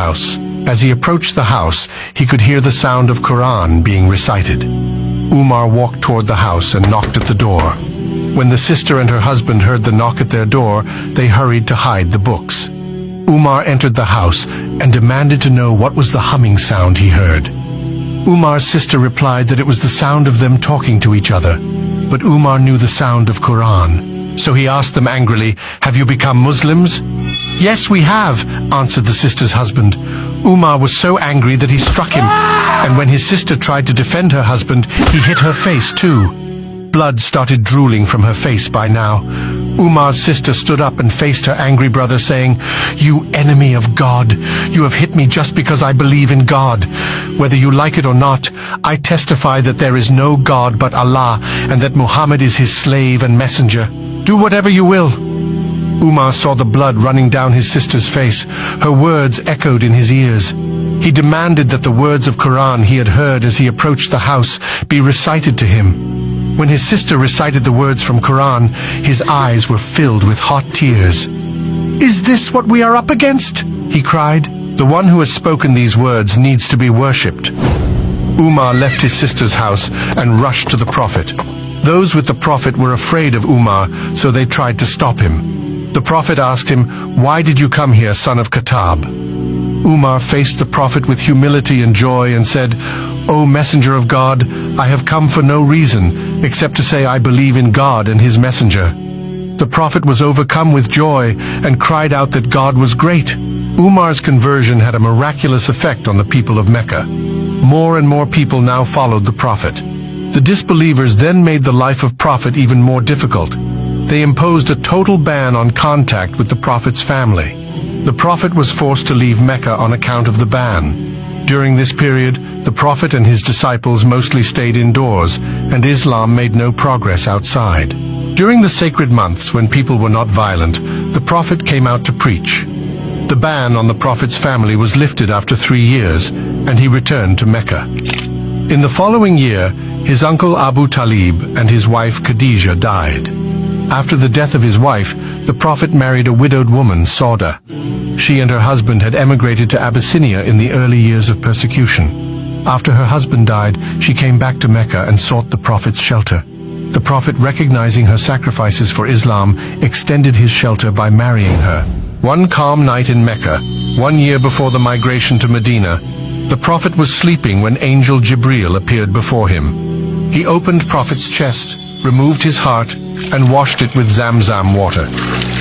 house. As he approached the house, he could hear the sound of Qur'an being recited. Umar walked toward the house and knocked at the door. When the sister and her husband heard the knock at their door, they hurried to hide the books. Umar entered the house and demanded to know what was the humming sound he heard. Umar's sister replied that it was the sound of them talking to each other, but Umar knew the sound of Qur'an. So he asked them angrily, "Have you become Muslims?" "Yes, we have," answered the sister's husband. Umar was so angry that he struck him, and when his sister tried to defend her husband, he hit her face too. Blood started drooling from her face by now. Umar's sister stood up and faced her angry brother, saying, "You enemy of God, you have hit me just because I believe in God. Whether you like it or not, I testify that there is no God but Allah, and that Muhammad is his slave and messenger. Do whatever you will." Umar saw the blood running down his sister's face. Her words echoed in his ears. He demanded that the words of Qur'an he had heard as he approached the house be recited to him. When his sister recited the words from Qur'an, his eyes were filled with hot tears. "Is this what we are up against?" he cried. "The one who has spoken these words needs to be worshipped." Umar left his sister's house and rushed to the Prophet. Those with the Prophet were afraid of Umar, so they tried to stop him. The Prophet asked him, "Why did you come here, son of Khattab?" Umar faced the Prophet with humility and joy and said, "O Messenger of God, I have come for no reason, except to say I believe in God and His Messenger." The Prophet was overcome with joy and cried out that God was great. Umar's conversion had a miraculous effect on the people of Mecca. More and more people now followed the Prophet. The disbelievers then made the life of Prophet even more difficult. They imposed a total ban on contact with the Prophet's family. The Prophet was forced to leave Mecca on account of the ban. During this period, the Prophet and his disciples mostly stayed indoors, and Islam made no progress outside. During the sacred months, when people were not violent, the Prophet came out to preach. The ban on the Prophet's family was lifted after 3 years, and he returned to Mecca. In the following year, his uncle Abu Talib and his wife Khadijah died. After the death of his wife, the Prophet married a widowed woman, Sauda. She and her husband had emigrated to Abyssinia in the early years of persecution. After her husband died, she came back to Mecca and sought the Prophet's shelter. The Prophet, recognizing her sacrifices for Islam, extended his shelter by marrying her. One calm night in Mecca, 1 year before the migration to Medina, the Prophet was sleeping when angel Jibril appeared before him. He opened Prophet's chest, removed his heart, and washed it with Zamzam water.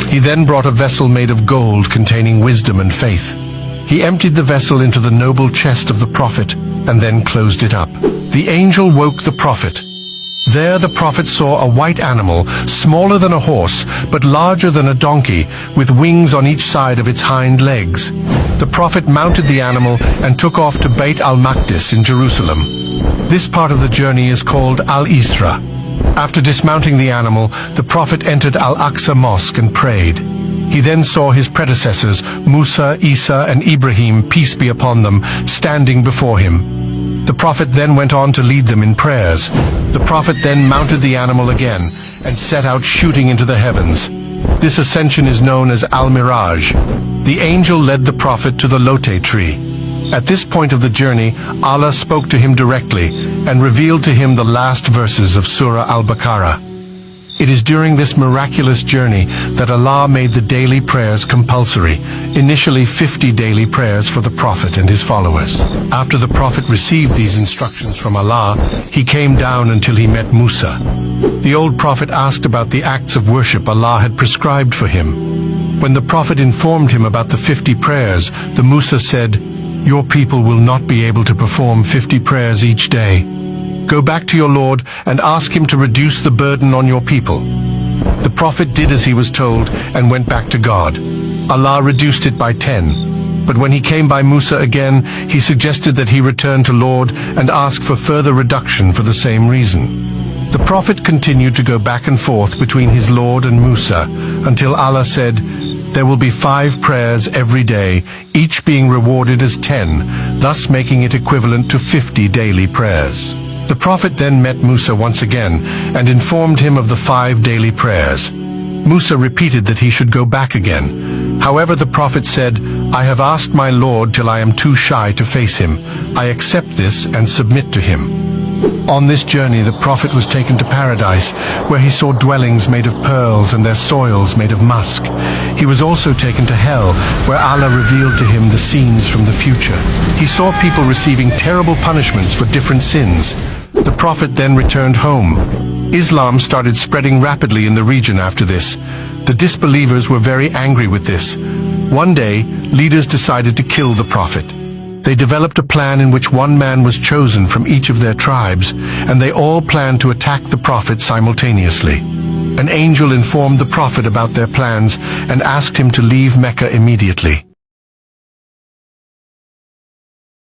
He then brought a vessel made of gold containing wisdom and faith. He emptied the vessel into the noble chest of the Prophet and then closed it up. The angel woke the Prophet. There the Prophet saw a white animal, smaller than a horse, but larger than a donkey, with wings on each side of its hind legs. The Prophet mounted the animal and took off to Bayt al-Maqdis in Jerusalem. This part of the journey is called Al-Isra. After dismounting the animal, the Prophet entered Al-Aqsa Mosque and prayed. He then saw his predecessors, Musa, Isa, and Ibrahim, peace be upon them, standing before him. The Prophet then went on to lead them in prayers. The Prophet then mounted the animal again and set out shooting into the heavens. This ascension is known as Al-Miraj. The angel led the Prophet to the Lote tree. At this point of the journey, Allah spoke to him directly and revealed to him the last verses of Surah Al-Baqarah. It is during this miraculous journey that Allah made the daily prayers compulsory, initially 50 daily prayers for the Prophet and his followers. After the Prophet received these instructions from Allah, he came down until he met Musa. The old Prophet asked about the acts of worship Allah had prescribed for him. When the Prophet informed him about the 50 prayers, the Musa said, "Your people will not be able to perform 50 prayers each day. Go back to your Lord and ask him to reduce the burden on your people." The Prophet did as he was told and went back to God. Allah reduced it by 10. But when he came by Musa again, he suggested that he return to Lord and ask for further reduction for the same reason. The Prophet continued to go back and forth between his Lord and Musa until Allah said, "There will be 5 prayers every day, each being rewarded as 10, thus making it equivalent to 50 daily prayers." The Prophet then met Musa once again and informed him of the 5 daily prayers. Musa repeated that he should go back again, However, the prophet said, "I have asked my Lord till I am too shy to face him. I accept this and submit to him." On this journey, the prophet was taken to paradise, where he saw dwellings made of pearls and their soils made of musk. He was also taken to hell, where Allah revealed to him the scenes from the future. He saw people receiving terrible punishments for different sins. The prophet then returned home. Islam started spreading rapidly in the region after this. The disbelievers were very angry with this. One day, leaders decided to kill the prophet. They developed a plan in which one man was chosen from each of their tribes, and they all planned to attack the prophet simultaneously. An angel informed the prophet about their plans and asked him to leave Mecca immediately.